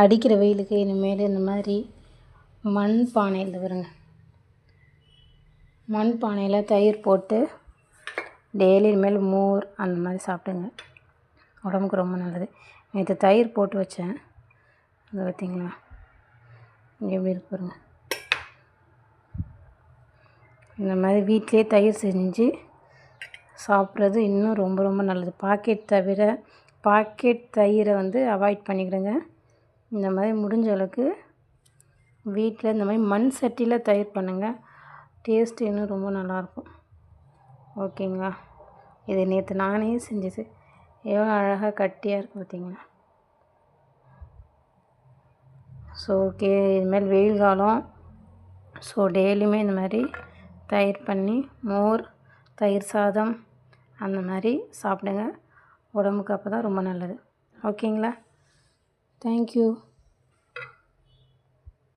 அடிக்கிற வெயிலுக்கு இனிமேல் இந்த மாதிரி மண் பானையில் வருங்க, மண் பானையில் தயிர் போட்டு டெய்லி இனிமேல் மோர் அந்த மாதிரி சாப்பிடுங்க. உடம்புக்கு ரொம்ப நல்லது. நேற்று தயிர் போட்டு வச்சேன், அதை பார்த்திங்களா எப்படி இருக்கு பாருங்க. இந்த மாதிரி வீட்டிலே தயிர் செஞ்சு சாப்பிட்றது இன்னும் ரொம்ப ரொம்ப நல்லது. பாக்கெட் தயிரை அவாய்ட் பண்ணிக்கிடுங்க. இந்த மாதிரி முடிஞ்ச அளவுக்கு வீட்டில் இந்த மாதிரி மண் சட்டியில் தயிர் பண்ணுங்கள். டேஸ்ட்டு இன்னும் ரொம்ப நல்லாயிருக்கும். ஓகேங்களா? இது நேற்று நானே செஞ்சது. எவ்வளோ அழகாக கட்டியாக இருக்குது பார்த்திங்களா. ஸோ ஓகே, இதுமாதிரி வெயில் காலம். ஸோ டெய்லியுமே இந்த மாதிரி தயிர் பண்ணி மோர், தயிர் சாதம் அந்த மாதிரி சாப்பிடுங்க. உடம்புக்கு அப்போ தான் ரொம்ப நல்லது. ஓகேங்களா? தேங்க்யூ.